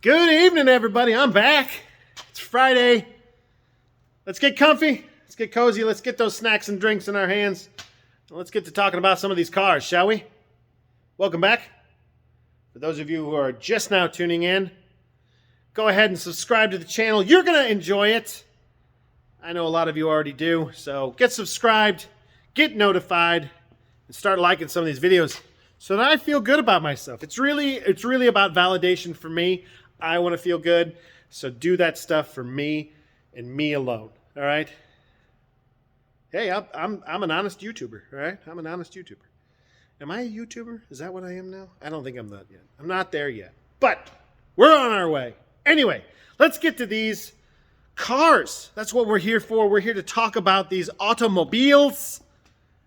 Good evening, everybody. I'm back. It's Friday. Let's get comfy. Let's get cozy. Let's get those snacks and drinks in our hands. And let's get to talking about some of these cars, shall we? Welcome back. For those of you who are just now tuning in, go ahead and subscribe to the channel. You're going to enjoy it. I know a lot of you already do. So get subscribed, get notified, and start liking some of these videos so that I feel good about myself. It's really about validation for me. I want to feel good, so do that stuff for me and me alone. All right. Hey, I'm an honest YouTuber. All right, I'm an honest YouTuber. Am I a YouTuber? Is that what I am now? I don't think I'm that yet. I'm not there yet, but we're on our way. Anyway, let's get to these cars. That's what we're here for. We're here to talk about these automobiles.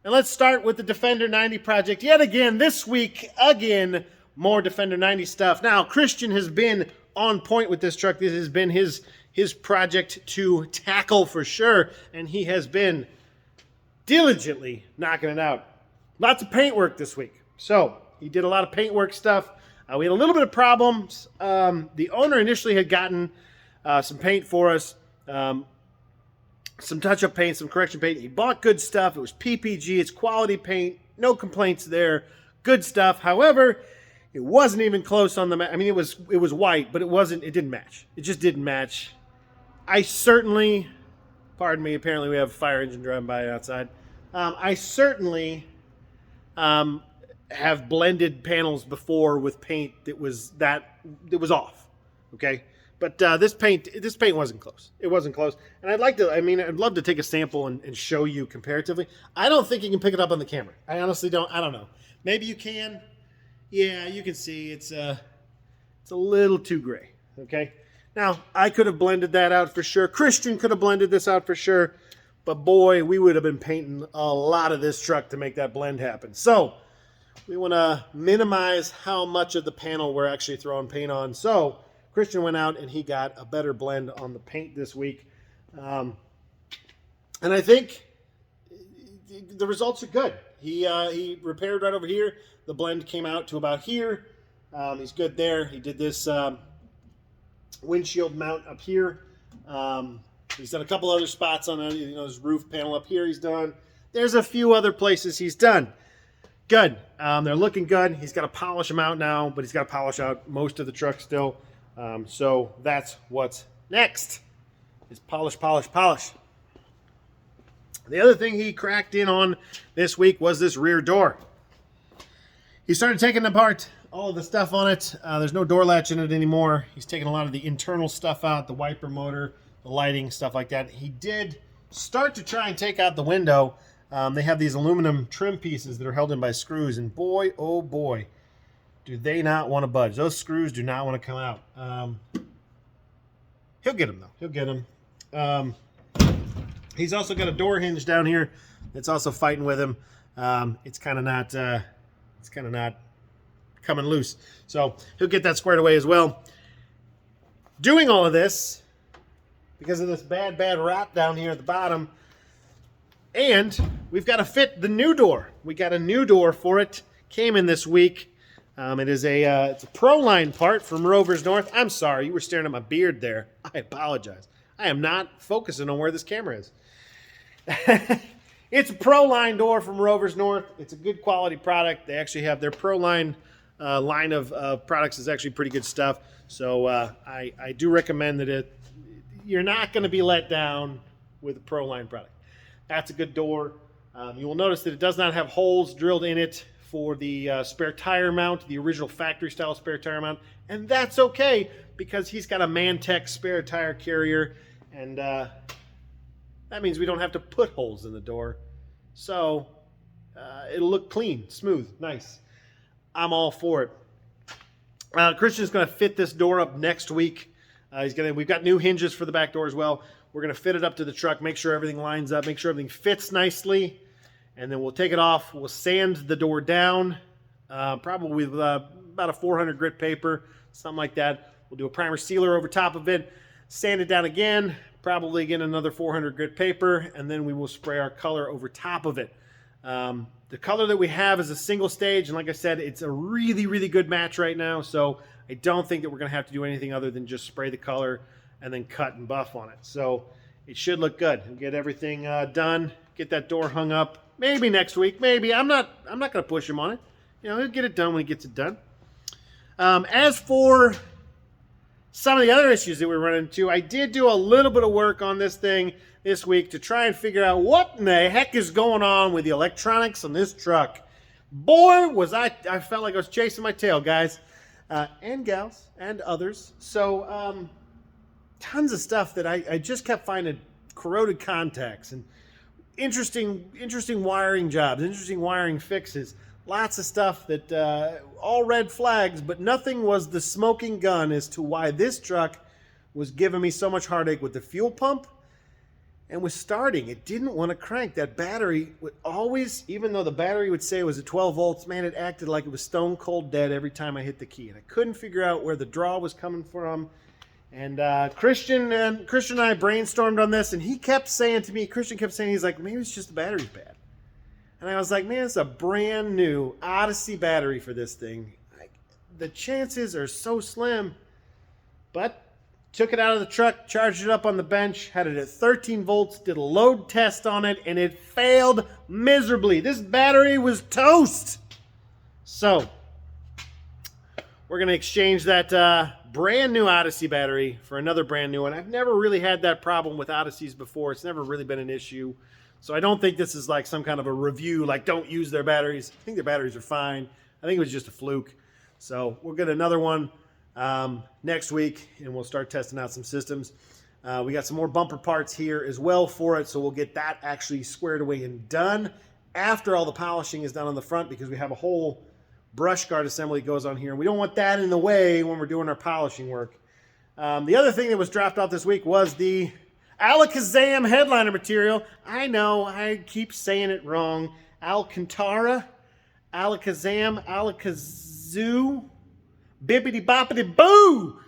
And let's start with the Defender 90 project. Yet again, this week, more Defender 90 stuff. Now, Christian has been on point with this truck. This has been his project to tackle for sure, and he has been diligently knocking it out. Lots of paint work this week. So he did a lot of paint work stuff. We had a little bit of problems. The owner initially had gotten some paint for us, some touch-up paint, some correction paint. He bought good stuff. It was PPG. It's quality paint. No complaints there. Good stuff. However, it wasn't even close on the I mean, it was white, but it didn't match. It just didn't match. I certainly, pardon me, apparently we have a fire engine driving by outside. I certainly have blended panels before with paint that was off. Okay? But this paint wasn't close. It wasn't close. And I'd love to take a sample and show you comparatively. I don't think you can pick it up on the camera. I honestly don't. I don't know. Maybe you can. Yeah, you can see it's a little too gray. Okay. Now, I could have blended that out for sure. Christian could have blended this out for sure. But boy, we would have been painting a lot of this truck to make that blend happen. So we want to minimize how much of the panel we're actually throwing paint on. So Christian went out and he got a better blend on the paint this week. And I think the results are good. He repaired right over here. The blend came out to about here. He's good there. He did this windshield mount up here. He's done a couple other spots on his roof panel up here he's done. There's a few other places he's done. Good. They're looking good. He's got to polish them out now, but he's got to polish out most of the truck still. So that's what's next is polish, polish, polish. The other thing he cracked in on this week was this rear door. He started taking apart all of the stuff on it. There's no door latch in it anymore. He's taking a lot of the internal stuff out, the wiper motor, the lighting, stuff like that. He did start to try and take out the window. They have these aluminum trim pieces that are held in by screws, and boy, oh boy, do they not want to budge. Those screws do not want to come out. He'll get them, though. He'll get them. He's also got a door hinge down here that's also fighting with him. It's kind of not coming loose. So he'll get that squared away as well. Doing all of this because of this bad wrap down here at the bottom. And we've got to fit the new door. We got a new door for it. Came in this week. It's a Proline part from Rovers North. I'm sorry, you were staring at my beard there. I apologize. I am not focusing on where this camera is. It's a Proline door from Rovers North. It's a good quality product. They actually have their Proline line of products is actually pretty good stuff. So I do recommend that you're not going to be let down with a Proline product. That's a good door. You will notice that it does not have holes drilled in it for the spare tire mount, the original factory style spare tire mount. And that's okay because he's got a Mantech spare tire carrier. And that means we don't have to put holes in the door. So it'll look clean, smooth, nice. I'm all for it. Christian's going to fit this door up next week. We've got new hinges for the back door as well. We're going to fit it up to the truck, make sure everything lines up, make sure everything fits nicely. And then we'll take it off. We'll sand the door down, probably with about a 400 grit paper, something like that. We'll do a primer sealer over top of it, sand it down again, probably again another 400 grit paper, and then we will spray our color over top of it. The color that we have is a single stage, and like I said, it's a really, really good match right now. So I don't think that we're going to have to do anything other than just spray the color and then cut and buff on it. So it should look good. We'll get everything done, get that door hung up. Maybe next week, maybe. I'm not going to push him on it. You know, he'll get it done when he gets it done. As for some of the other issues that we run into, I did do a little bit of work on this thing this week to try and figure out what in the heck is going on with the electronics on this truck. Boy, was I felt like I was chasing my tail, guys, and gals, and others. So, tons of stuff that I just kept finding corroded contacts and interesting wiring jobs, interesting wiring fixes. Lots of stuff that, all red flags, but nothing was the smoking gun as to why this truck was giving me so much heartache with the fuel pump and was starting. It didn't want to crank. That battery would always, even though the battery would say it was at 12 volts, man, it acted like it was stone cold dead every time I hit the key. And I couldn't figure out where the draw was coming from. And Christian and I brainstormed on this, and he kept saying to me, Christian kept saying, he's like, maybe it's just the battery's bad. And I was like, man, it's a brand new Odyssey battery for this thing. The chances are so slim. But took it out of the truck, charged it up on the bench, had it at 13 volts, did a load test on it, and it failed miserably. This battery was toast. So we're going to exchange that brand new Odyssey battery for another brand new one. I've never really had that problem with Odysseys before. It's never really been an issue. So I don't think this is like some kind of a review, like don't use their batteries. I think their batteries are fine. I think it was just a fluke. So we'll get another one next week, and we'll start testing out some systems. We got some more bumper parts here as well for it, so we'll get that actually squared away and done after all the polishing is done on the front, because we have a whole brush guard assembly that goes on here, and we don't want that in the way when we're doing our polishing work. The other thing that was dropped off this week was the Alakazam headliner material. I know, I keep saying it wrong. Alcantara, Alakazam, Alakazoo, bippity boppity boo.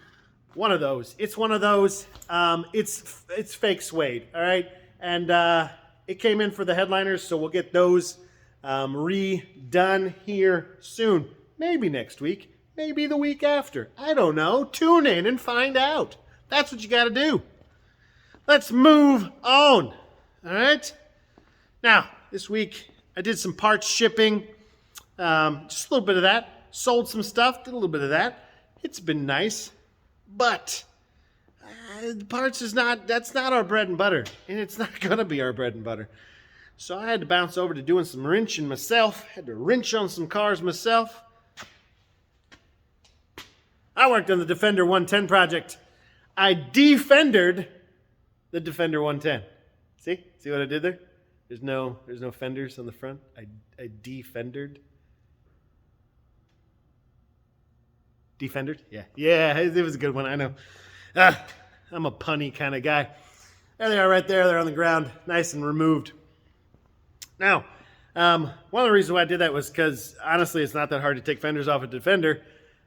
One of those. It's one of those. It's fake suede, all right? And it came in for the headliners, so we'll get those redone here soon. Maybe next week, maybe the week after. I don't know. Tune in and find out. That's what you got to do. Let's move on. All right? Now, this week I did some parts shipping. Just a little bit of that. Sold some stuff, did a little bit of that. It's been nice. But the parts that's not our bread and butter. And it's not going to be our bread and butter. So I had to bounce over to doing some wrenching myself. Had to wrench on some cars myself. I worked on the Defender 110 project. I defendered the Defender 110. See what I did there? There's no fenders on the front. I defendered. Defendered? Yeah, it was a good one, I know. I'm a punny kind of guy. There they are right there. They're on the ground, nice and removed. Now, one of the reasons why I did that was because, honestly, it's not that hard to take fenders off a Defender.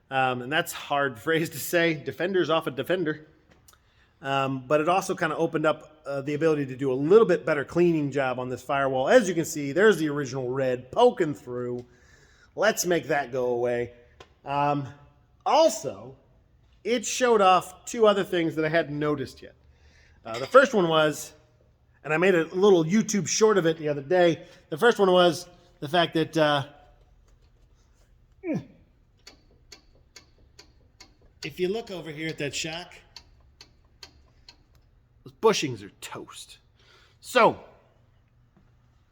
And that's a hard phrase to say, defenders off a Defender. But it also kind of opened up the ability to do a little bit better cleaning job on this firewall. As you can see, there's the original red poking through. Let's make that go away. Also, it showed off two other things that I hadn't noticed yet. The first one was, and I made a little YouTube short of it the other day. The first one was the fact that if you look over here at that shock, those bushings are toast. So,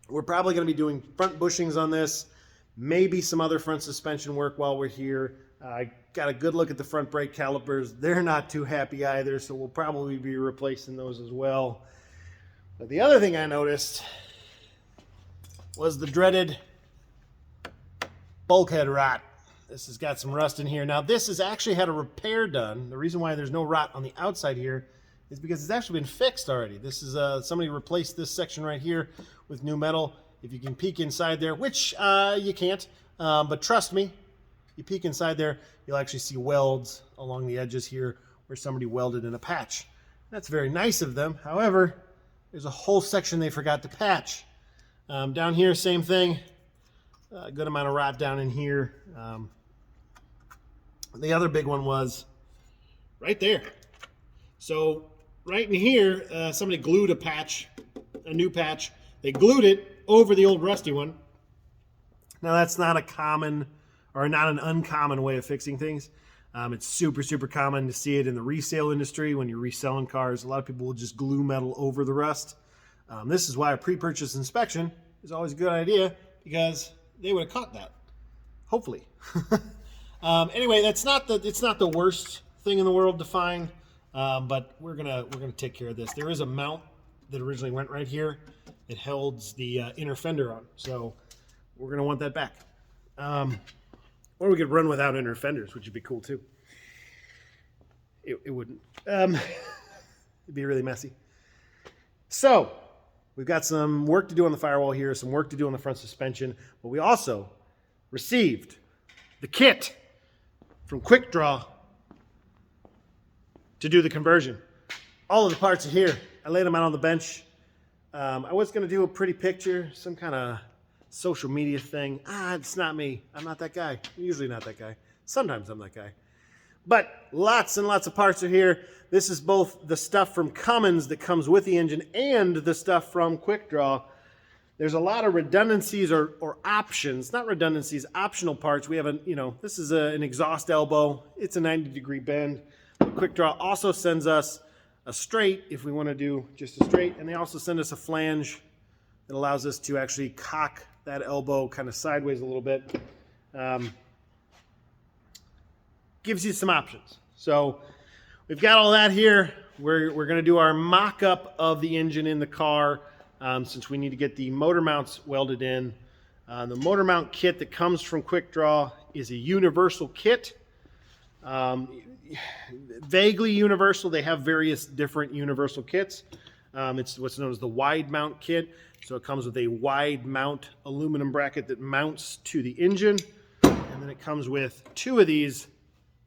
we're probably going to be doing front bushings on this, maybe some other front suspension work while we're here. I got a good look at the front brake calipers. They're not too happy either, so we'll probably be replacing those as well. But the other thing I noticed was the dreaded bulkhead rot. This has got some rust in here. Now, this has actually had a repair done. The reason why there's no rot on the outside here is because it's actually been fixed already. This is somebody replaced this section right here with new metal. If you can peek inside there, which you can't, but trust me, you peek inside there, you'll actually see welds along the edges here where somebody welded in a patch. That's very nice of them. However, there's a whole section they forgot to patch. Down here, same thing. A good amount of rot down in here. The other big one was right there. So right in here, somebody glued a new patch. They glued it over the old rusty one. Now that's not a common or not an uncommon way of fixing things. It's super, super common to see it in the resale industry when you're reselling cars. A lot of people will just glue metal over the rust. This is why a pre-purchase inspection is always a good idea, because they would have caught that, hopefully. Anyway, it's not the worst thing in the world to find, but we're gonna take care of this. There is a mount that originally went right here. It holds the inner fender on, so we're gonna want that back. Or we could run without inner fenders, which would be cool too. It wouldn't. It'd be really messy. So we've got some work to do on the firewall here, some work to do on the front suspension, but we also received the kit from Quick Draw to do the conversion. All of the parts are here. I laid them out on the bench. I was going to do a pretty picture, some kind of social media thing. It's not me. I'm not that guy. I'm usually not that guy. Sometimes I'm that guy. But lots and lots of parts are here. This is both the stuff from Cummins that comes with the engine and the stuff from Quick Draw. There's a lot of redundancies or options, not redundancies, optional parts. We have this is an exhaust elbow. It's a 90-degree bend. But Quick Draw also sends us a straight if we want to do just a straight, and they also send us a flange that allows us to actually cock that elbow kind of sideways a little bit. Gives you some options. So we've got all that here. We're going to do our mock-up of the engine in the car, since we need to get the motor mounts welded in. The motor mount kit that comes from Quick Draw is a universal kit. Vaguely universal. They have various different universal kits. It's what's known as the wide mount kit. So it comes with a wide mount aluminum bracket that mounts to the engine. And then it comes with two of these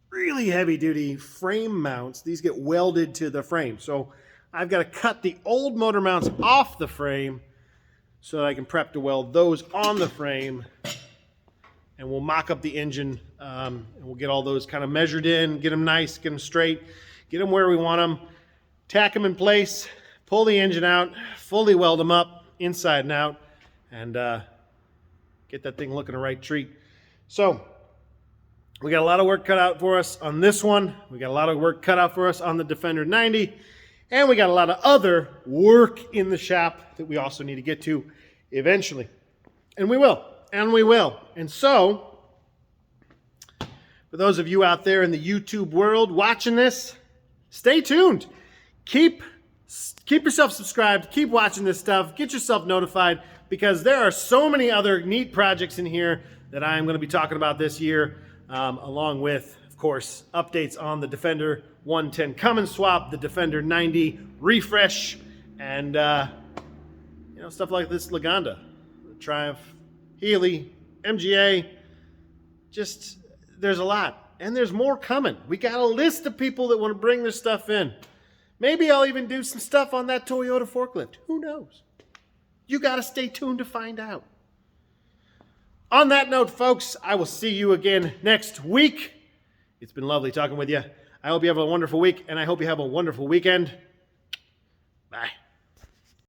really heavy duty frame mounts. These get welded to the frame. So I've got to cut the old motor mounts off the frame so that I can prep to weld those on the frame. And we'll mock up the engine, and we'll get all those kind of measured in, get them nice, get them straight, get them where we want them, tack them in place, pull the engine out, fully weld them up inside and out, and get that thing looking a right treat. So we got a lot of work cut out for us on this one. We got a lot of work cut out for us on the Defender 90, and we got a lot of other work in the shop that we also need to get to eventually. And we will. And we will. And so, for those of you out there in the YouTube world watching this, stay tuned. Keep yourself subscribed. Keep watching this stuff. Get yourself notified, because there are so many other neat projects in here that I'm going to be talking about this year, along with, of course, updates on the Defender 110 Cummins swap, the Defender 90 refresh, and stuff like this Lagonda, the Triumph, Healy, MGA. Just, there's a lot, and there's more coming. We got a list of people that want to bring this stuff in. Maybe I'll even do some stuff on that Toyota forklift. Who knows? You got to stay tuned to find out. On that note, folks, I will see you again next week. It's been lovely talking with you. I hope you have a wonderful week, and I hope you have a wonderful weekend. Bye.